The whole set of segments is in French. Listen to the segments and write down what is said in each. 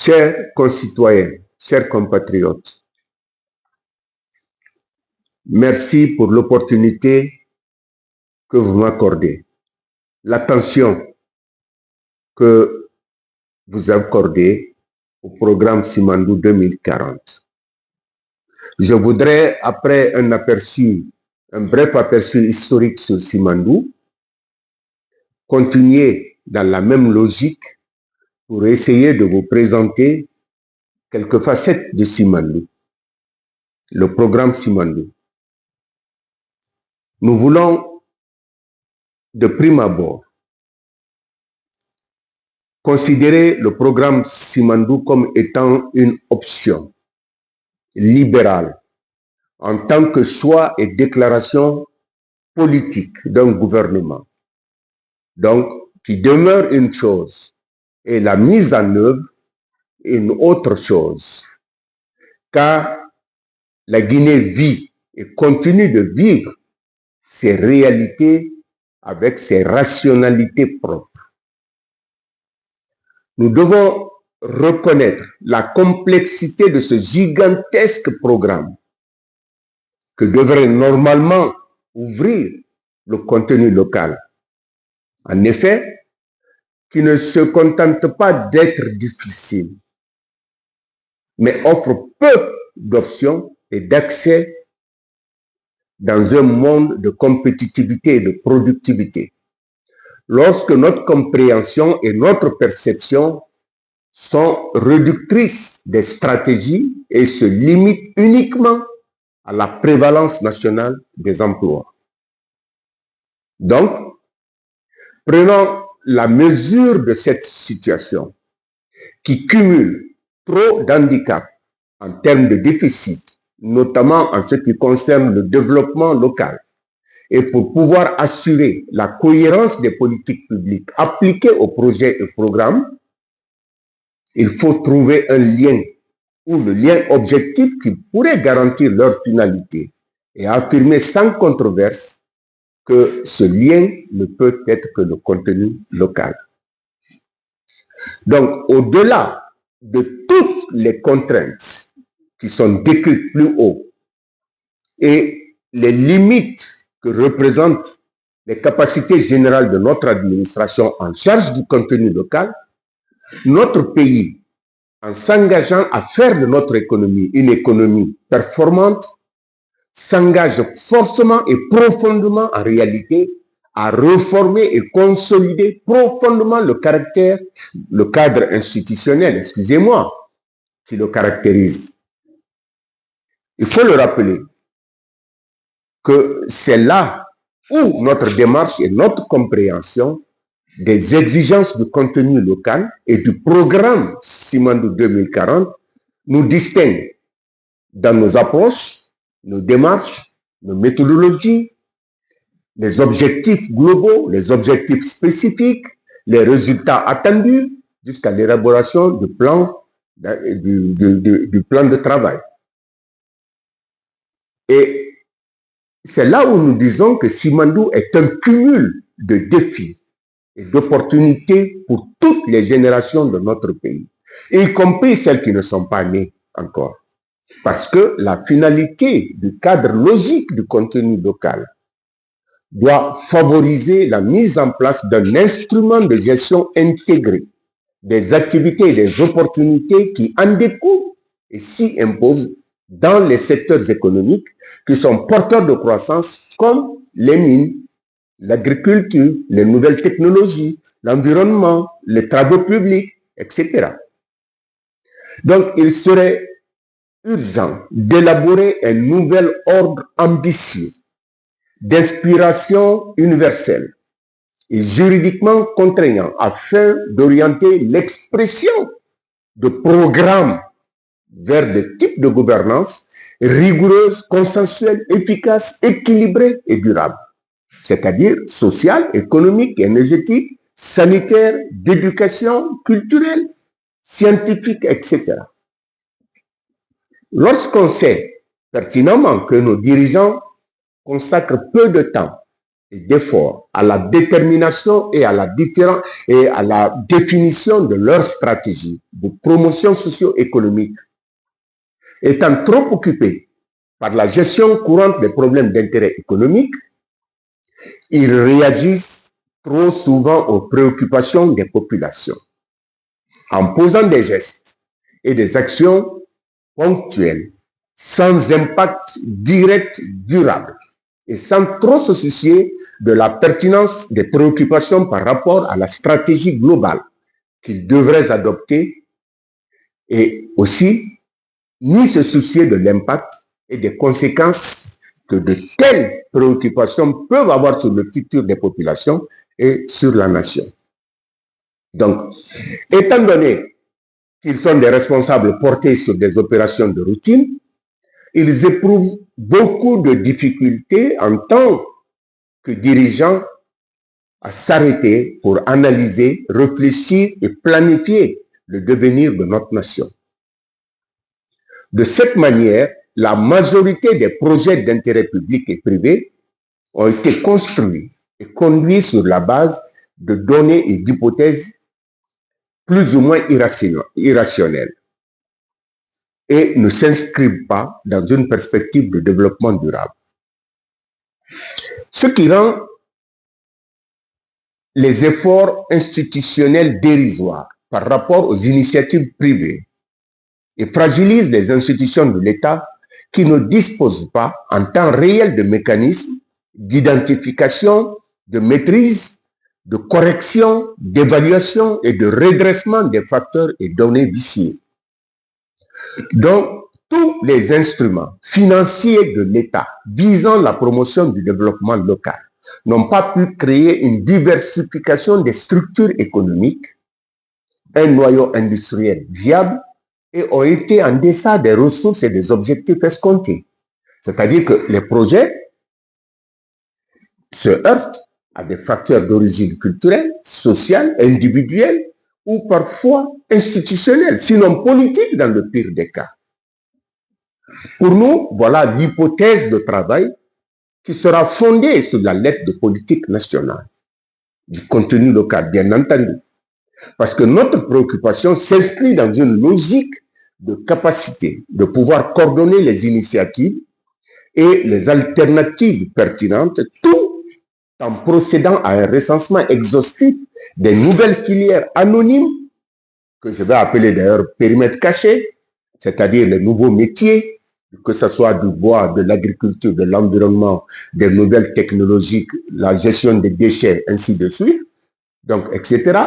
Chers concitoyens, chers compatriotes, merci pour l'opportunité que vous m'accordez, l'attention que vous accordez au programme Simandou 2040. Je voudrais, après un bref aperçu historique sur Simandou, continuer dans la même logique pour essayer de vous présenter quelques facettes de Simandou, le programme Simandou. Nous voulons, de prime abord, considérer le programme Simandou comme étant une option libérale en tant que choix et déclaration politique d'un gouvernement. Donc, qui demeure une chose et la mise en œuvre une autre chose. Car la Guinée vit et continue de vivre ses réalités avec ses rationalités propres. Nous devons reconnaître la complexité de ce gigantesque programme que devrait normalement ouvrir le contenu local. En effet, qui ne se contente pas d'être difficile, mais offre peu d'options et d'accès dans un monde de compétitivité et de productivité. Lorsque notre compréhension et notre perception sont réductrices des stratégies et se limitent uniquement à la prévalence nationale des emplois. Donc, prenons la mesure de cette situation qui cumule trop d'handicaps en termes de déficit, notamment en ce qui concerne le développement local. Et pour pouvoir assurer la cohérence des politiques publiques appliquées aux projets et programmes, il faut trouver un lien ou le lien objectif qui pourrait garantir leur finalité et affirmer sans controverse que ce lien ne peut être que le contenu local. Donc, au-delà de toutes les contraintes qui sont décrites plus haut et les limites que représentent les capacités générales de notre administration en charge du contenu local, notre pays, en s'engageant à faire de notre économie une économie performante, s'engage forcément et profondément en réalité à réformer et consolider profondément le cadre institutionnel, excusez-moi, qui le caractérise. Il faut le rappeler que c'est là où notre démarche et notre compréhension des exigences du contenu local et du programme Simandou 2040 nous distinguent dans nos approches, nos démarches, nos méthodologies, les objectifs globaux, les objectifs spécifiques, les résultats attendus, jusqu'à l'élaboration du plan de travail. Et c'est là où nous disons que Simandou est un cumul de défis et d'opportunités pour toutes les générations de notre pays, y compris celles qui ne sont pas nées encore. Parce que la finalité du cadre logique du contenu local doit favoriser la mise en place d'un instrument de gestion intégré des activités et des opportunités qui en découlent et s'y imposent dans les secteurs économiques qui sont porteurs de croissance comme les mines, l'agriculture, les nouvelles technologies, l'environnement, les travaux publics, etc. Donc, il serait urgent d'élaborer un nouvel ordre ambitieux d'inspiration universelle et juridiquement contraignant afin d'orienter l'expression de programmes vers des types de gouvernance rigoureuses, consensuelles, efficaces, équilibrées et durables, c'est-à-dire sociales, économiques, énergétiques, sanitaires, d'éducation, culturelle, scientifique, etc. Lorsqu'on sait pertinemment que nos dirigeants consacrent peu de temps et d'efforts à la détermination et à la définition de leur stratégie de promotion socio-économique, étant trop occupés par la gestion courante des problèmes d'intérêt économique, ils réagissent trop souvent aux préoccupations des populations, en posant des gestes et des actions ponctuelles, sans impact direct durable et sans trop se soucier de la pertinence des préoccupations par rapport à la stratégie globale qu'ils devraient adopter, et aussi ni se soucier de l'impact et des conséquences que de telles préoccupations peuvent avoir sur le futur des populations et sur la nation. Donc, étant donné qu'ils sont des responsables portés sur des opérations de routine, ils éprouvent beaucoup de difficultés en tant que dirigeants à s'arrêter pour analyser, réfléchir et planifier le devenir de notre nation. De cette manière, la majorité des projets d'intérêt public et privé ont été construits et conduits sur la base de données et d'hypothèses plus ou moins irrationnelles et ne s'inscrivent pas dans une perspective de développement durable. Ce qui rend les efforts institutionnels dérisoires par rapport aux initiatives privées et fragilise les institutions de l'État qui ne disposent pas en temps réel de mécanismes d'identification, de maîtrise, de correction, d'évaluation et de redressement des facteurs et données vicieux. Donc, tous les instruments financiers de l'État visant la promotion du développement local n'ont pas pu créer une diversification des structures économiques, un noyau industriel viable, et ont été en deçà des ressources et des objectifs escomptés. C'est-à-dire que les projets se heurtent à des facteurs d'origine culturelle, sociale, individuelle ou parfois institutionnelle, sinon politique dans le pire des cas. Pour nous, voilà l'hypothèse de travail qui sera fondée sur la lettre de politique nationale, du contenu local, bien entendu. Parce que notre préoccupation s'inscrit dans une logique de capacité de pouvoir coordonner les initiatives et les alternatives pertinentes, tout en procédant à un recensement exhaustif des nouvelles filières anonymes, que je vais appeler d'ailleurs périmètre caché, c'est-à-dire les nouveaux métiers, que ce soit du bois, de l'agriculture, de l'environnement, des nouvelles technologies, la gestion des déchets, ainsi de suite, donc, etc.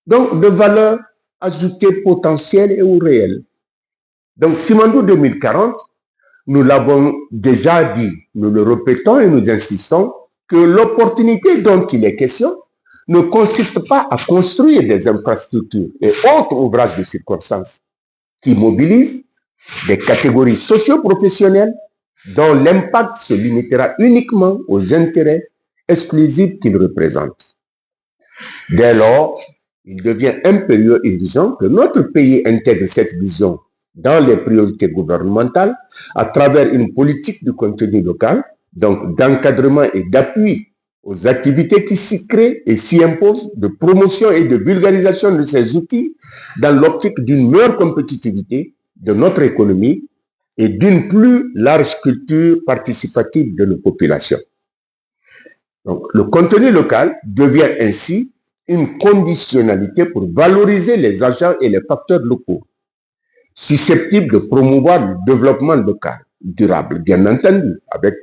Donc, de valeur ajoutée potentielle et ou réelle. Donc, Simandou 2040, nous l'avons déjà dit, nous le répétons et nous insistons, que l'opportunité dont il est question ne consiste pas à construire des infrastructures et autres ouvrages de circonstance qui mobilisent des catégories socio-professionnelles dont l'impact se limitera uniquement aux intérêts exclusifs qu'ils représentent. Dès lors, il devient impérieux et urgent que notre pays intègre cette vision dans les priorités gouvernementales à travers une politique du contenu local, donc d'encadrement et d'appui aux activités qui s'y créent et s'y imposent, de promotion et de vulgarisation de ces outils dans l'optique d'une meilleure compétitivité de notre économie et d'une plus large culture participative de nos populations. Donc, le contenu local devient ainsi une conditionnalité pour valoriser les agents et les facteurs locaux, susceptibles de promouvoir le développement local durable, bien entendu, avec,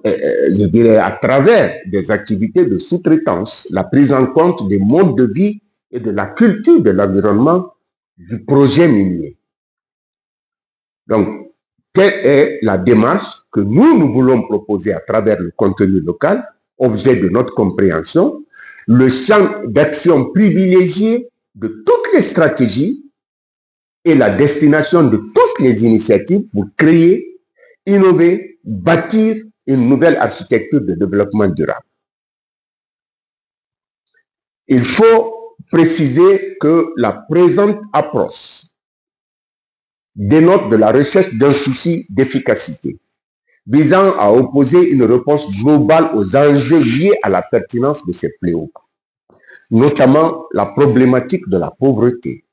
je dirais, à travers des activités de sous-traitance, la prise en compte des modes de vie et de la culture de l'environnement du projet minier. Donc, telle est la démarche que nous voulons proposer à travers le contenu local, objet de notre compréhension, le champ d'action privilégié de toutes les stratégies et la destination de toutes les initiatives pour créer, innover, bâtir une nouvelle architecture de développement durable. Il faut préciser que la présente approche dénote de la recherche d'un souci d'efficacité, visant à opposer une réponse globale aux enjeux liés à la pertinence de ces fléaux, notamment la problématique de la pauvreté,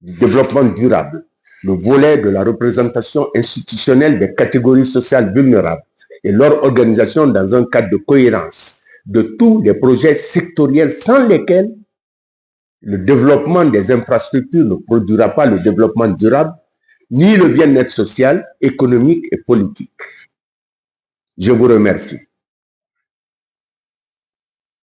du développement durable, le volet de la représentation institutionnelle des catégories sociales vulnérables et leur organisation dans un cadre de cohérence de tous les projets sectoriels sans lesquels le développement des infrastructures ne produira pas le développement durable, ni le bien-être social, économique et politique. Je vous remercie.